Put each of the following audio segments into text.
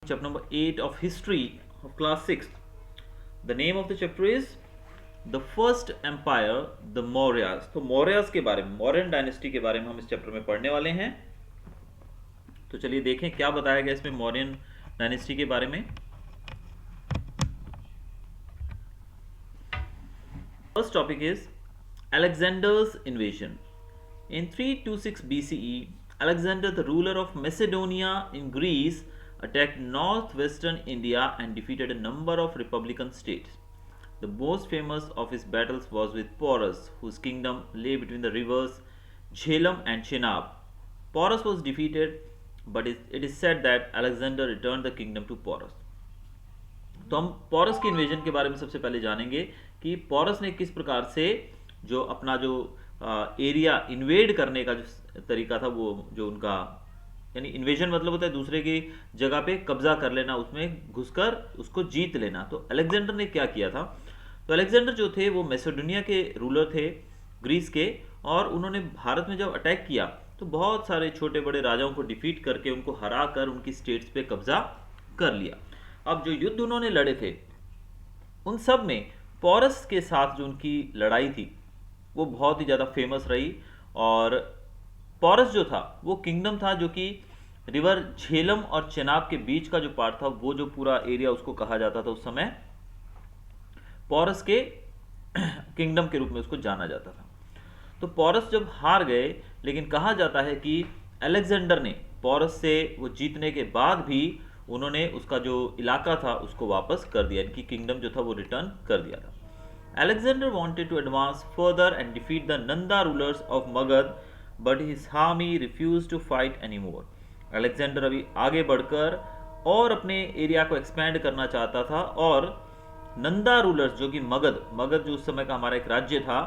Chapter number 8 of history of class 6th. The name of the chapter is The First Empire, the Mauryas. तो मौर्यास के बारे में, Mauryan dynasty के बारे में हम इस चैप्टर में पढ़ने वाले हैं। तो चलिए देखें क्या बताया गया इसमें मौर्यन डायनेस्टी के बारे में। First topic is Alexander's invasion. In 326 BCE, Alexander, the ruler of Macedonia in Greece, attacked northwestern India and defeated a number of republican states. The most famous of his battles was with Porus, whose kingdom lay between the rivers Jhelum and Chenab. Porus was defeated, but it is said that Alexander returned the kingdom to Porus. तो हम पॉरस के invasion के बारे में सबसे पहले जानेंगे कि पॉरस ने किस प्रकार से जो अपना जो एरिया इन्वेड करने का जो तरीका था, वो जो उनका यानी इन्वेजन मतलब होता है दूसरे की जगह पे कब्जा कर लेना, उसमें घुसकर उसको जीत लेना। तो अलेक्जेंडर ने क्या किया था? तो अलेक्जेंडर जो थे वो मैसेडोनिया के रूलर थे, ग्रीस के, और उन्होंने भारत में जब अटैक किया तो बहुत सारे छोटे बड़े राजाओं को डिफीट करके उनको हरा कर उनकी स्टेट्स पे कब्जा कर लिया। अब जो युद्ध उन्होंने लड़े थे उन सब में पॉरस के साथ जो उनकी लड़ाई थी वो बहुत ही ज़्यादा फेमस रही। और पॉरस जो था वो किंगडम था जो कि रिवर झेलम और चेनाब के बीच का जो पार्ट था, वो जो पूरा एरिया उसको कहा जाता था उस समय पॉरस के किंगडम के रूप में उसको जाना जाता था। तो पॉरस जब हार गए, लेकिन कहा जाता है कि अलेक्जेंडर ने पॉरस से वो जीतने के बाद भी उन्होंने उसका जो इलाका था उसको वापस कर दिया, इनकी किंगडम जो था वो रिटर्न कर दिया था। Alexander wanted to advance further and defeat the Nanda rulers of Magad, but his army refused to fight anymore. Alexander अभी आगे बढ़कर और अपने एरिया को एक्सपैंड करना चाहता था, और नंदा रूलर्स जो कि मगध जो उस समय का हमारा एक राज्य था,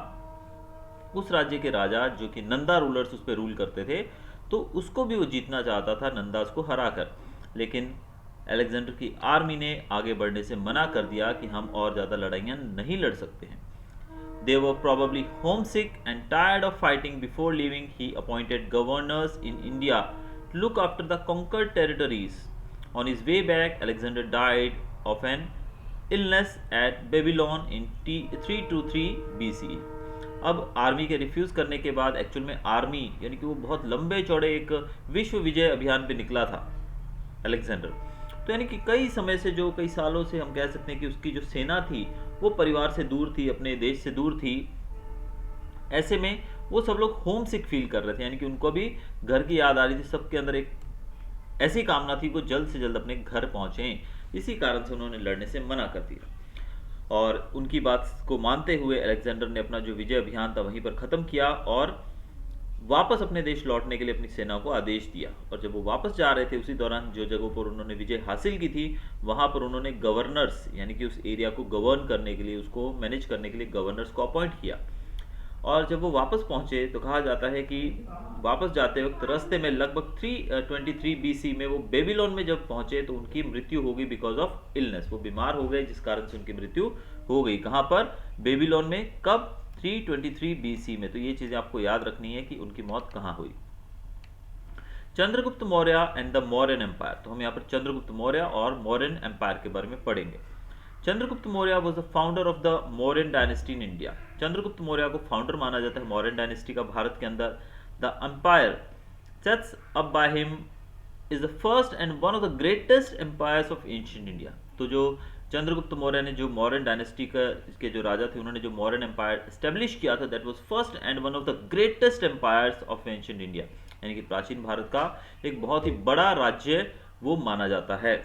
उस राज्य के राजा जो कि नंदा रूलर्स उस पर रूल करते थे, तो उसको भी वो जीतना चाहता था नंदास को हराकर। लेकिन अलेक्जेंडर की आर्मी ने आगे बढ़ने से मना कर दिया कि हम और ज़्यादा लड़ाइयाँ नहीं लड़ सकते हैं। They were probably homesick and tired of fighting. Before leaving, he appointed governors in India to look after the conquered territories. On his way back, Alexander died of an illness at Babylon in 323 BCE. अब army के refuse करने के बाद actual में army यानी कि वो बहुत लंबे चौड़े एक विश्व विजय अभियान पे निकला था अलेक्जेंडर। तो यानी कि कई सालों से हम कह सकते हैं कि उसकी जो सेना थी वो परिवार से दूर थी, अपने देश से दूर थी। ऐसे में वो सब लोग होम सिक फील कर रहे थे, यानी कि उनको भी घर की याद आ रही थी। सबके अंदर एक ऐसी कामना थी वो जल्द से जल्द अपने घर पहुंचें। इसी कारण से उन्होंने लड़ने से मना कर दिया, और उनकी बात को मानते हुए अलेक्जेंडर ने अपना जो विजय अभियान था वहीं पर ख़त्म किया और वापस अपने देश लौटने के लिए अपनी सेना को आदेश दिया। और जब वो वापस जा रहे थे उसी दौरान जो जगहों पर उन्होंने विजय हासिल की थी वहाँ पर उन्होंने गवर्नर्स यानी कि उस एरिया को गवर्न करने के लिए, उसको मैनेज करने के लिए गवर्नर्स को अपॉइंट किया। और जब वो वापस पहुंचे तो कहा जाता है कि वापस जाते वक्त रास्ते में लगभग 323 BC में वो बेबीलोन में जब पहुंचे तो उनकी मृत्यु हो गई बिकॉज ऑफ इलनेस। वो बीमार हो गए जिस कारण से उनकी मृत्यु हो गई। कहाँ पर? बेबीलोन में। कब? 323 BC में। तो ये चीज़ें आपको याद रखनी है कि उनकी मौत कहाँ हुई। Chandragupta Maurya and the Mauryan empire. तो हम यहाँ पर चंद्रगुप्त मौर्य और मौर्यन एम्पायर के बारे में पढ़ेंगे। Chandragupta Maurya was the founder of the Mauryan dynasty in India. Chandragupta Maurya को फाउंडर माना जाता है मौर्यन डायनेस्टी का भारत के अंदर। The empire sets up by him is the first and one of the greatest empires of ancient India. तो जो चंद्रगुप्त मौर्य ने जो मौर्यन डायनेस्टी का के जो राजा थे उन्होंने जो मौर्यन एम्पायर एस्टेब्लिश किया था, that was first and one of the greatest empires of ancient India, यानी कि प्राचीन भारत का एक बहुत ही बड़ा राज्य वो माना जाता है।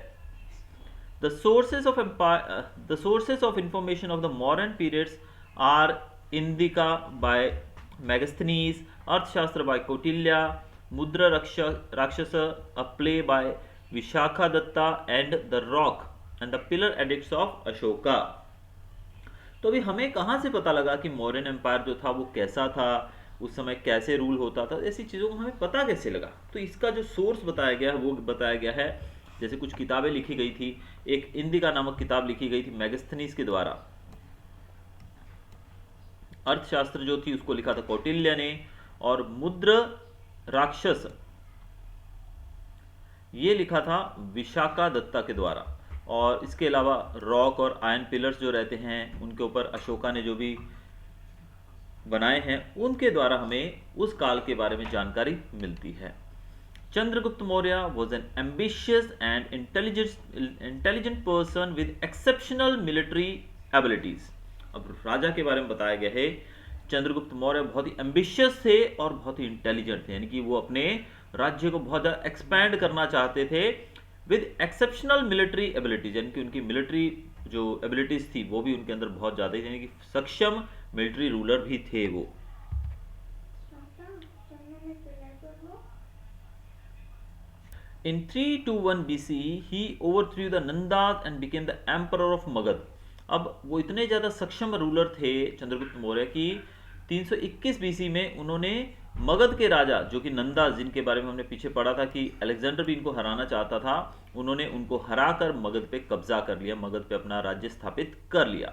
The sources of information of the Mauryan periods are Indika by Megasthenes, Arthashastra by Kautilya, Mudra Rakshasa, a play by Vishakadatta, and The Rock and the Pillar Edicts of Ashoka. तो अभी हमें कहाँ से पता लगा कि मौर्यन एम्पायर जो था वो कैसा था, उस समय कैसे रूल होता था, ऐसी चीज़ों को हमें पता कैसे लगा? तो इसका जो सोर्स बताया गया है वो बताया गया है, जैसे कुछ किताबें लिखी गई थी। एक इंदिका नामक किताब लिखी गई थी मैगस्थनीज के द्वारा। अर्थशास्त्र जो थी उसको लिखा था कौटिल्य ने। और मुद्र राक्षस ये लिखा था विशाखा दत्ता के द्वारा। और इसके अलावा रॉक और आयरन पिलर्स जो रहते हैं उनके ऊपर अशोका ने जो भी बनाए हैं उनके द्वारा हमें उस काल के बारे में जानकारी मिलती है। Chandragupta Maurya was an ambitious and intelligent person with exceptional military abilities। अब राजा के बारे में बताया गया है चंद्रगुप्त मौर्य बहुत ही एम्बिशियस थे और बहुत ही इंटेलिजेंट थे, यानी कि वो अपने राज्य को बहुत ज़्यादा एक्सपैंड करना चाहते थे विद एक्सेप्शनल मिलिट्री एबिलिटीज, यानी कि उनकी मिलिट्री जो एबिलिटीज थी वो भी उनके अंदर बहुत ज़्यादा, यानी कि सक्षम मिलिट्री रूलर भी थे वो। In 321 BCE, he overthrew the Nandas and became the emperor of Magad। अब वो इतने ज़्यादा सक्षम रूलर थे चंद्रगुप्त मौर्य की 321 BC में उन्होंने मगध के राजा जो कि नंदा, जिनके बारे में हमने पीछे पढ़ा था कि अलेक्जेंडर भी इनको हराना चाहता था, उन्होंने उनको हराकर मगध पे कब्जा कर लिया, मगध पे अपना राज्य स्थापित कर लिया।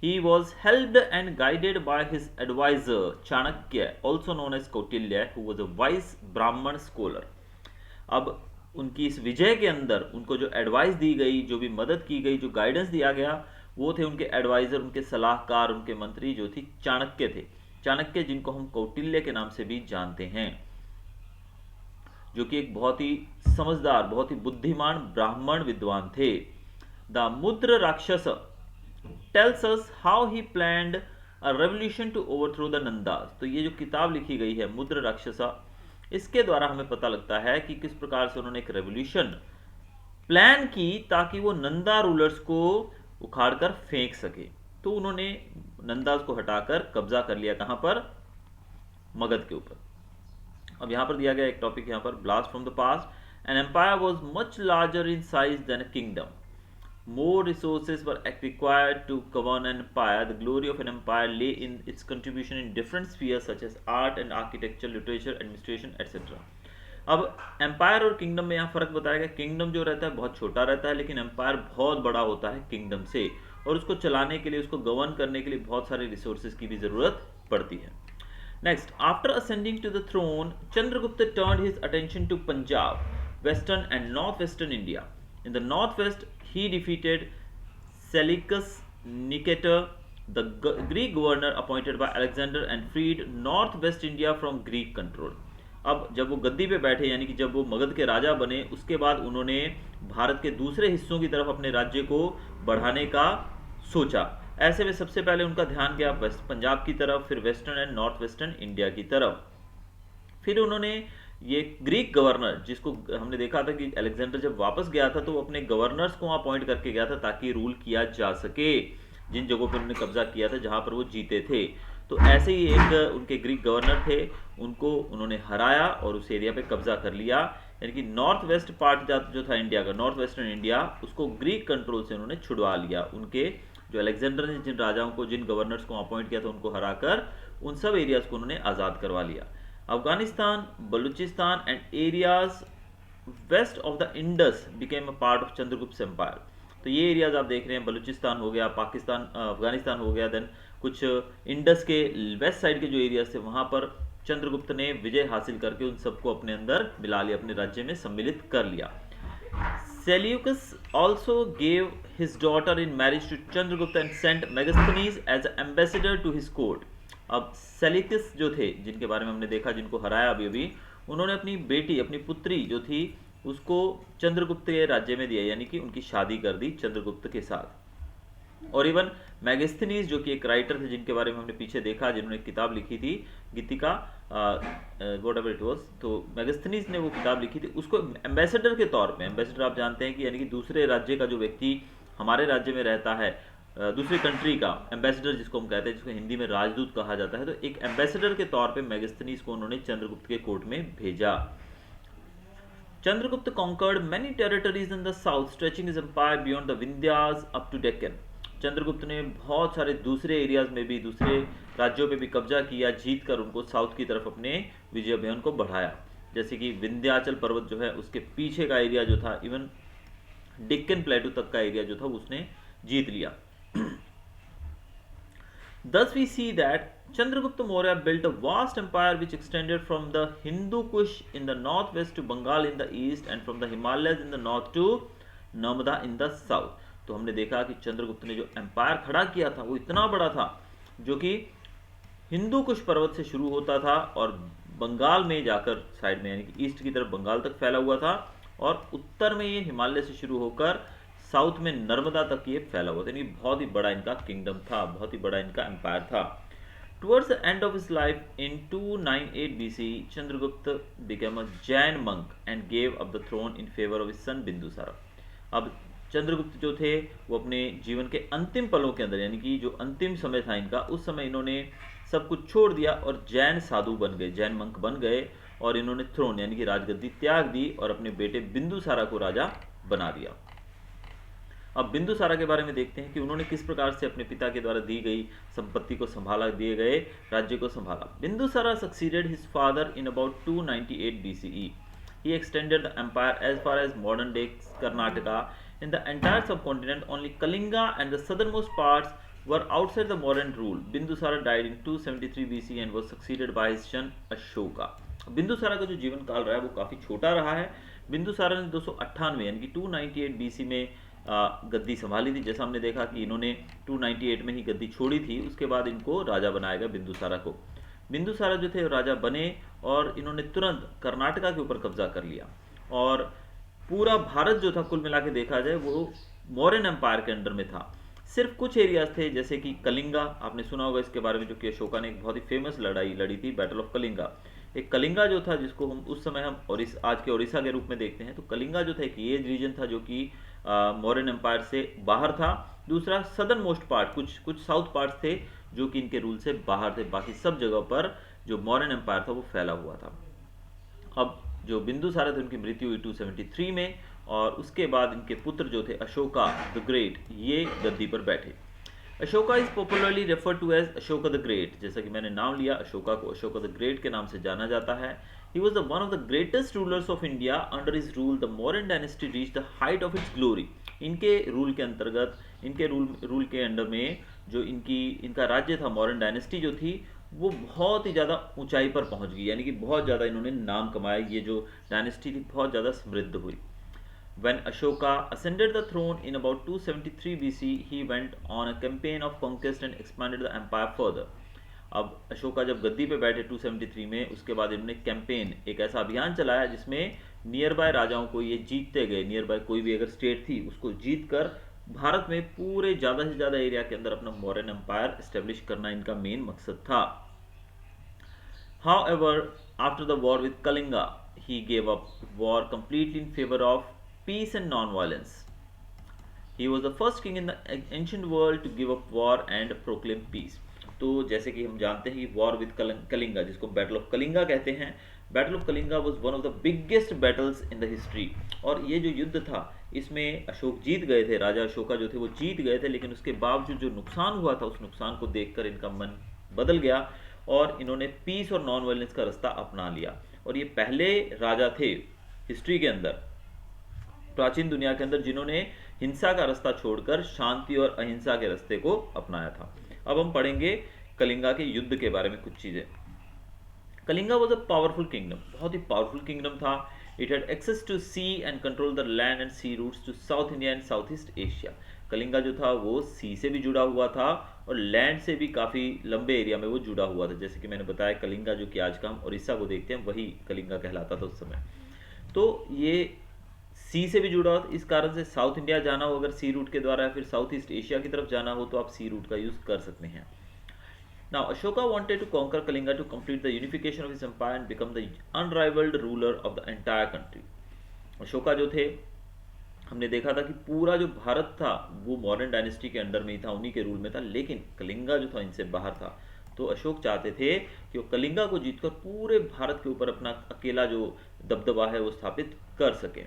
He was helped and guided by his advisor Chanakya, also known as Kautilya, who was a wise Brahman scholar। अब उनकी इस विजय के अंदर उनको जो एडवाइस दी गई, जो भी मदद की गई, जो गाइडेंस दिया गया, वो थे उनके एडवाइजर, उनके सलाहकार, उनके मंत्री जो थी चाणक्य थे। चाणक्य जिनको हम कौटिल्य के नाम से भी जानते हैं, जो कि एक बहुत ही समझदार, बहुत ही बुद्धिमान ब्राह्मण विद्वान थे। The Mudrarakshasa tells us how he planned a revolution to overthrow the Nandas. तो ये जो किताब लिखी गई है मुद्र राक्षसा, इसके द्वारा हमें पता लगता है कि किस प्रकार से उन्होंने एक रेवोल्यूशन प्लान की ताकि वो नंदा रूलर्स को उखाड़कर फेंक सके। तो उन्होंने नंदास को हटाकर कब्जा कर लिया, कहां पर? मगध के ऊपर। अब यहां पर दिया गया एक टॉपिक यहां पर, blast from the past. An empire was much larger in size than a kingdom. More resources were required to govern an empire. The glory of an empire lay in its contribution in different spheres such as art and architecture, literature, administration, etc. अब empire और kingdom में यहाँ फर्क बताया गया। Kingdom जो रहता है बहुत छोटा रहता है, लेकिन एम्पायर बहुत बड़ा होता है किंगडम से, और उसको चलाने के लिए, उसको गवर्न करने के लिए बहुत सारे रिसोर्सेज की भी जरूरत पड़ती है। Next, after ascending to the throne, Chandragupta turned his attention to Punjab, western and north western India. In the northwest, he defeated Seleucus Nicator, the Greek governor appointed by Alexander, and freed northwest India from Greek control। अब जब वो गद्दी पे बैठे, यानी कि जब वो मगध के राजा बने, उसके बाद उन्होंने भारत के दूसरे हिस्सों की तरफ अपने राज्य को बढ़ाने का सोचा। ऐसे में सबसे पहले उनका ध्यान गया वेस्ट पंजाब की तरफ, फिर western and north western India की तरफ। फिर उन्होंने ये ग्रीक गवर्नर, जिसको हमने देखा था कि अलेक्जेंडर जब वापस गया था तो वो अपने गवर्नर्स को अपॉइंट करके गया था ताकि रूल किया जा सके जिन जगहों पर उन्होंने कब्जा किया था, जहां पर वो जीते थे। तो ऐसे ही एक उनके ग्रीक गवर्नर थे, उनको उन्होंने हराया और उस एरिया पे कब्जा कर लिया, यानी कि नॉर्थ वेस्ट पार्ट जो था इंडिया का, नॉर्थ वेस्टर्न इंडिया, उसको ग्रीक कंट्रोल से उन्होंने छुड़वा लिया। उनके जो अलेक्जेंडर ने जिन राजाओं को, जिन गवर्नर्स को अपॉइंट किया था, उनको हराकर उन सब एरियाज को उन्होंने आज़ाद करवा लिया। Afghanistan, Baluchistan and areas west of the Indus became a part of Chandragupt's empire। तो ये एरियाज आप देख रहे हैं, बलूचिस्तान हो गया, पाकिस्तान, अफगानिस्तान हो गया, देन कुछ इंडस के वेस्ट साइड के जो एरियाज थे वहां पर चंद्रगुप्त ने विजय हासिल करके उन सबको अपने अंदर मिला लिया, अपने राज्य में सम्मिलित कर लिया। Seleucus also gave his daughter in marriage to Chandragupta and sent Megasthenes as an ambassador to his court। अब सेलिकस जो थे, जिनके बारे में हमने देखा, जिनको हराया अभी अभी, उन्होंने अपनी बेटी, अपनी पुत्री जो थी, उसको चंद्रगुप्त के राज्य में दिया, यानी कि उनकी शादी कर दी चंद्रगुप्त के साथ। और इवन मैगस्थनीज जो कि एक राइटर थे, जिनके बारे में हमने पीछे देखा, जिन्होंने एक किताब लिखी थी गीतिका, व्हाटएवर इट वाज, तो मैगस्थनीज ने वो किताब लिखी थी, उसको एम्बेसडर के तौर पे, एम्बेसडर आप जानते हैं कि यानी कि दूसरे राज्य का जो व्यक्ति हमारे राज्य में रहता है, दूसरी कंट्री का एम्बेसडर जिसको हम कहते हैं, जिसको हिंदी में राजदूत कहा जाता है, तो एक एम्बेसडर के तौर पे मैगस्थनीज को उन्होंने चंद्रगुप्त के कोर्ट में भेजा। Chandragupta conquered many territories in the south, stretching his empire beyond the Vindhyas up to Deccan। Chandragupta ने बहुत सारे दूसरे एरियाज में भी, दूसरे राज्यों पे भी कब्जा किया, जीत कर उनको साउथ की तरफ अपने विजय अभियान को बढ़ाया। जैसे कि विंध्याचल पर्वत जो है उसके पीछे का एरिया जो था, इवन डिक्कन प्लेटू तक का एरिया जो था, उसने जीत लिया। Thus we see that Chandragupta Maurya built a vast empire which extended from the Hindu Kush in the northwest to Bengal in the east and from the Himalayas in the north to Narmada in the south. तो हमने देखा कि चंद्रगुप्त ने जो empire खड़ा किया था वो इतना बड़ा था, जो कि हिंदू कुश पर्वत से शुरू होता था और बंगाल में जाकर साइड में यानी कि ईस्ट की तरफ बंगाल तक फैला हुआ था, और उत्तर में ये हिमालय से शुरू होकर साउथ में नर्मदा तक ये फैला हुआ था। यानी बहुत ही बड़ा इनका किंगडम था, बहुत ही बड़ा इनका एम्पायर था। Towards the end of his life in 298 BCE, Chandragupta became a Jain monk and gave up the throne in favor of his son Bindusara. अब चंद्रगुप्त जो थे वो अपने जीवन के अंतिम पलों के अंदर, यानी कि जो अंतिम समय था इनका, उस समय इन्होंने सब कुछ छोड़ दिया और जैन साधु बन गए, जैन मंक बन गए, और इन्होंने थ्रोन यानी कि राजगद्दी त्याग दी और अपने बेटे बिंदुसारा को राजा बना दिया। अब बिंदुसारा के बारे में देखते हैं कि उन्होंने किस प्रकार से अपने पिता के द्वारा दी गई संपत्ति को संभाला, दिए गए राज्य को संभाला। Bindusara succeeded his father in about 298 BCE. He extended the empire as far as modern day Karnataka. In the entire subcontinent, only Kalinga and the southernmost parts were outside the modern rule. Bindusara died in 273 BC and was succeeded by his son Ashoka. Bindusara का जो जीवन काल रहा है वो काफ़ी छोटा रहा है। बिंदुसारा ने 298 यानी कि 298 BC में गद्दी संभाली थी। जैसा हमने देखा कि इन्होंने 298 में ही गद्दी छोड़ी थी, उसके बाद इनको राजा बनाया गया बिंदुसारा को। बिंदुसारा जो थे राजा बने और इन्होंने तुरंत कर्नाटका के ऊपर कब्जा कर लिया, और पूरा भारत जो था कुल मिला के देखा जाए वो मौर्यन एम्पायर के अंडर में था। सिर्फ कुछ एरियाज थे जैसे कि कलिंगा, आपने सुना होगा इसके बारे में, जो कि अशोका ने एक बहुत ही फेमस लड़ाई लड़ी थी, बैटल ऑफ कलिंगा। एक कलिंगा जो था जिसको हम उस समय हम आज के उड़ीसा के रूप में देखते हैं, तो कलिंगा जो था एक ये रीजन था जो कि मौर्यन एम्पायर से बाहर था। दूसरा सदर्न मोस्ट पार्ट, कुछ साउथ पार्ट थे जो कि इनके रूल से बाहर थे, बाकी सब जगह पर जो मौर्यन एम्पायर था वो फैला हुआ था। अब जो बिंदुसारा थे उनकी मृत्यु हुई 273 में, और उसके बाद इनके पुत्र जो थे अशोका द ग्रेट, ये गद्दी पर बैठे। Ashoka is popularly refer to as Ashoka the great. जैसा कि मैंने नाम लिया, अशोका को अशोका द ग्रेट के नाम से जाना जाता है। He was the one of the greatest rulers of India. Under his rule, the Mauryan dynasty reached the height of its glory. इनके रूल के अंतर्गत, इनके रूल के अंडर में जो इनका राज्य था, मौर्यन डायनेस्टी जो थी, वो बहुत ही ज़्यादा ऊंचाई पर पहुंच गई, यानी कि बहुत ज़्यादा इन्होंने नाम कमाया। ये जो डायनेस्टी थी बहुत ज़्यादा समृद्ध हुई। When Ashoka ascended the throne in about 273 BC, he went on a campaign of conquest and expanded the empire further. अब अशोका जब गद्दी पे बैठे 273 में, उसके बाद इन्होंने कैंपेन, एक ऐसा अभियान चलाया जिसमें नियर बाय राजाओं को ये जीतते गए, नियर बाय कोई भी अगर स्टेट थी उसको जीत कर भारत में पूरे ज़्यादा से ज़्यादा एरिया के अंदर अपना मौर्यन एम्पायर एस्टेब्लिश करना इनका मेन मकसद था। However, after the war with Kalinga, he gave up war completely in favor of peace and non-violence. He was the first king in the ancient world to give up war and proclaim peace. तो जैसे कि हम जानते हैं कि war with Kalinga, जिसको battle of Kalinga कहते हैं, battle of Kalinga was one of the biggest battles in the history. और ये जो युद्ध था इसमें अशोक जीत गए थे, राजा अशोका जो थे वो जीत गए थे, लेकिन उसके बावजूद जो नुकसान हुआ था उस नुकसान को देखकर इनका मन बदल गया और इन्होंने पीस और नॉन वायलेंस का रास्ता अपना लिया। और ये पहले राजा थे हिस्ट्री के अंदर, प्राचीन दुनिया के अंदर, जिन्होंने हिंसा का रास्ता छोड़कर शांति और अहिंसा के रास्ते को अपनाया था। अब हम पढ़ेंगे कलिंगा के युद्ध के बारे में कुछ चीजें। Kalinga was a powerful kingdom, बहुत ही पावरफुल किंगडम था। It had access to sea and control the land and sea routes to south India and south east Asia. Kalinga जो था वो सी से भी जुड़ा हुआ था और लैंड से भी काफ़ी लंबे एरिया में वो जुड़ा हुआ था। जैसे कि मैंने बताया, कलिंगा जो कि आज का हम उड़ीसा को देखते हैं वही कलिंगा कहलाता था उस समय। तो ये सी से भी जुड़ा हो, इस कारण से साउथ इंडिया जाना हो अगर सी रूट के द्वारा, या फिर साउथ ईस्ट एशिया की तरफ जाना हो तो आप सी रूट का यूज़ कर सकते हैं। Now Ashoka wanted to conquer Kalinga to complete the unification of his empire and become the unrivaled ruler of the entire country. Ashoka जो थे, हमने देखा था कि पूरा जो भारत था वो मॉडर्न डायनेस्टी के अंडर में ही था, उन्हीं के रूल में था, लेकिन कलिंगा जो था इनसे बाहर था। तो अशोक चाहते थे कि वो कलिंगा को जीतकर पूरे भारत के ऊपर अपना अकेला जो दबदबा है वो स्थापित कर सके।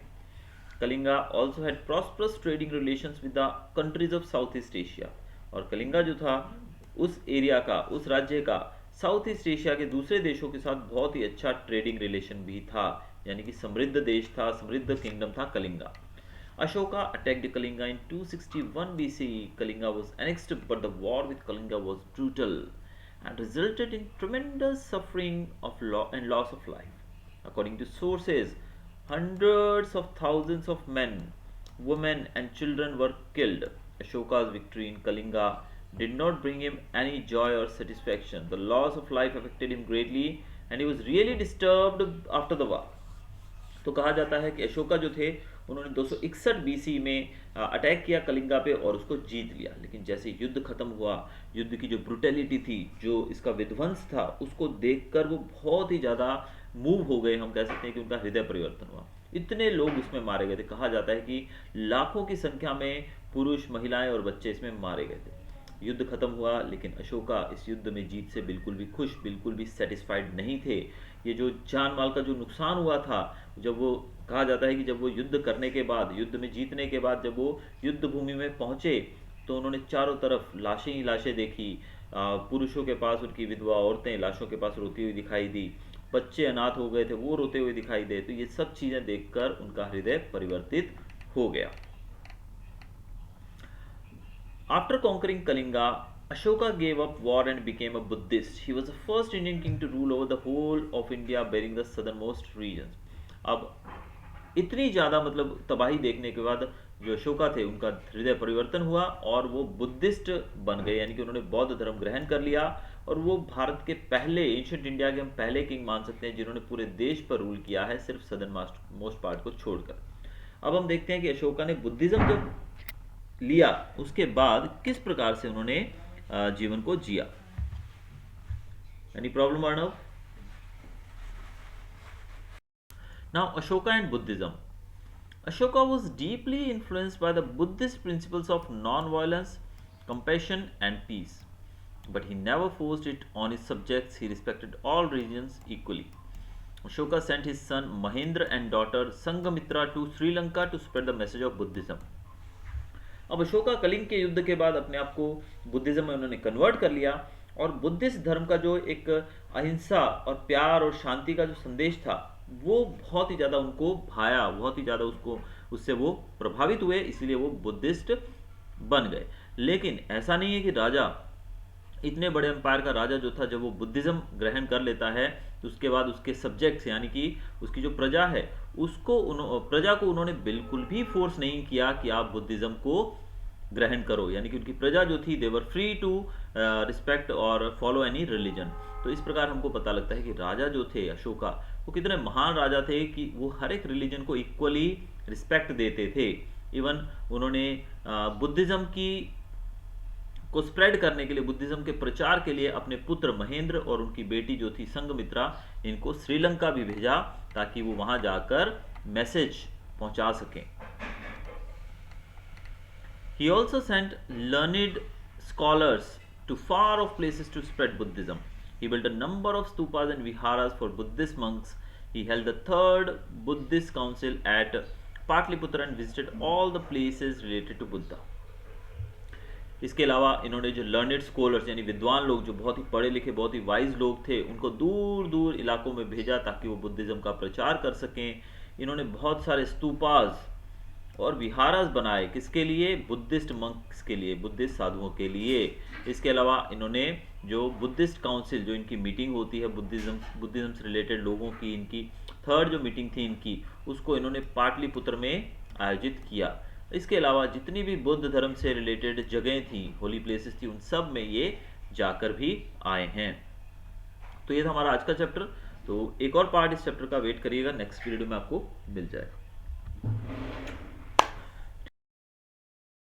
Kalinga also had prosperous trading relations with the countries of south east Asia. और कलिंगा जो था उस एरिया का, उस राज्य का साउथ ईस्ट एशिया के दूसरे देशों के साथ बहुत ही अच्छा ट्रेडिंग रिलेशन भी था, यानी कि समृद्ध देश था, समृद्ध किंगडम था Kalinga. Ashoka attacked Kalinga in 261 BCE. Kalinga was annexed, but the war with Kalinga was brutal and resulted in tremendous suffering and loss of life. According to sources, hundreds of thousands of men, women, and children were killed. Ashoka's victory in Kalinga did not bring him any joy or satisfaction. The loss of life affected him greatly, and he was really disturbed after the war. तो कहा जाता है कि अशोका जो थे उन्होंने 261 BC में attack किया कलिंगा पे और उसको जीत लिया। लेकिन जैसे युद्ध खत्म हुआ, युद्ध की जो ब्रुटेलिटी थी, जो इसका विध्वंस था, उसको देखकर वो बहुत ही ज़्यादा मूव हो गए। हम कह सकते हैं कि उनका हृदय परिवर्तन हुआ। इतने लोग इसमें मारे गए थे, कहा जाता है कि लाखों की संख्या में पुरुष, महिलाएं और बच्चे इसमें मारे गए थे। युद्ध खत्म हुआ, लेकिन अशोका इस युद्ध में जीत से बिल्कुल भी खुश, बिल्कुल भी सेटिस्फाइड नहीं थे। ये जो जान माल का जो नुकसान हुआ था, जब वो कहा जाता है कि जब वो युद्ध करने के बाद, युद्ध में जीतने के बाद जब वो युद्ध भूमि में पहुंचे तो उन्होंने चारों तरफ लाशें ही लाशें देखी। पुरुषों के पास उनकी विधवा औरतें लाशों के पास रोती हुई दिखाई दी, बच्चे अनाथ हो गए थे, वो रोते हुए दिखाई दे। तो ये सब चीज़ें देखकर उनका हृदय परिवर्तित हो गया। After conquering Kalinga, Ashoka gave up war and became a Buddhist. He was the first Indian king to rule over the whole of India, bearing the southernmost regions. अब इतनी ज़्यादा मतलब तबाही देखने के बाद जो अशोका थे उनका हृदय परिवर्तन हुआ और वो बुद्धिस्ट बन गए, यानी कि उन्होंने बौद्ध धर्म ग्रहण कर लिया। और वो भारत के पहले, एंशिएंट इंडिया के हम पहले किंग मान सकते हैं जिन्होंने पूरे देश पर रूल किया है, सिर्फ सदर्न मोस्ट पार्ट को छोड़कर। अब हम देखते हैं कि अशोका ने बुद्धिज्म जब लिया उसके बाद किस प्रकार से उन्होंने जीवन को जिया। Any problem Arnav? Now Ashoka and Buddhism. Ashoka was deeply influenced by the Buddhist principles of non-violence, compassion and peace, but he never forced it on his subjects. He respected all religions equally. Ashoka sent his son Mahendra and daughter Sanghamitra to Sri Lanka to spread the message of Buddhism. अब अशोका कलिंग के युद्ध के बाद अपने आप को Buddhism में उन्होंने कन्वर्ट कर लिया और बुद्धिस्ट धर्म का जो एक अहिंसा और प्यार और शांति का जो संदेश था वो बहुत ही ज़्यादा उनको भाया, बहुत ही ज़्यादा उससे वो प्रभावित हुए, इसलिए वो बुद्धिस्ट बन गए। लेकिन ऐसा नहीं है कि राजा, इतने बड़े एम्पायर का राजा जो था, जब वो बुद्धिज्म ग्रहण कर लेता है तो उसके बाद उसके सब्जेक्ट्स यानी कि उसकी जो प्रजा है प्रजा को उन्होंने बिल्कुल भी फोर्स नहीं किया कि आप बुद्धिज्म को ग्रहण करो। यानी कि उनकी प्रजा जो थी, दे वर फ्री टू रिस्पेक्ट और फॉलो एनी रिलीजन। तो इस प्रकार हमको पता लगता है कि राजा जो थे अशोका, वो कितने महान राजा थे कि वो हर एक रिलीजन को इक्वली रिस्पेक्ट देते थे। इवन उन्होंने बुद्धिज्म को स्प्रेड करने के लिए, बुद्धिज्म के प्रचार के लिए अपने पुत्र महेंद्र और उनकी बेटी जो थी संघमित्रा, इनको श्रीलंका भी भेजा ताकि वो वहां जाकर मैसेज पहुंचा सकें। He also sent learned scholars to far off places to spread Buddhism. He built a number of stupas and viharas for Buddhist monks. He held the third Buddhist council at Patliputra and visited all the places related to Buddha. इसके अलावा इन्होंने जो learned scholars यानी विद्वान लोग, जो बहुत ही पढ़े लिखे, बहुत ही वाइज लोग थे, उनको दूर दूर इलाकों में भेजा ताकि वो बुद्धिज्म का प्रचार कर सकें। इन्होंने बहुत सारे स्तूपास और विहारास बनाए, किसके लिए? बुद्धिस्ट मंक्स के लिए, बुद्धिस्ट साधुओं के लिए। इसके अलावा इन्होंने जो बुद्धिस्ट काउंसिल, जो इनकी मीटिंग होती है बुद्धिज्म से रिलेटेड लोगों की, इनकी थर्ड जो मीटिंग थी इनकी, उसको इन्होंने पाटलिपुत्र में आयोजित किया। इसके अलावा जितनी भी बुद्ध धर्म से रिलेटेड जगहें थी, होली प्लेसेस थी, उन सब में ये जाकर भी आए हैं। तो ये था हमारा आज का चैप्टर। तो एक और पार्ट इस चैप्टर का वेट करिएगा, नेक्स्ट वीडियो में आपको मिल जाएगा।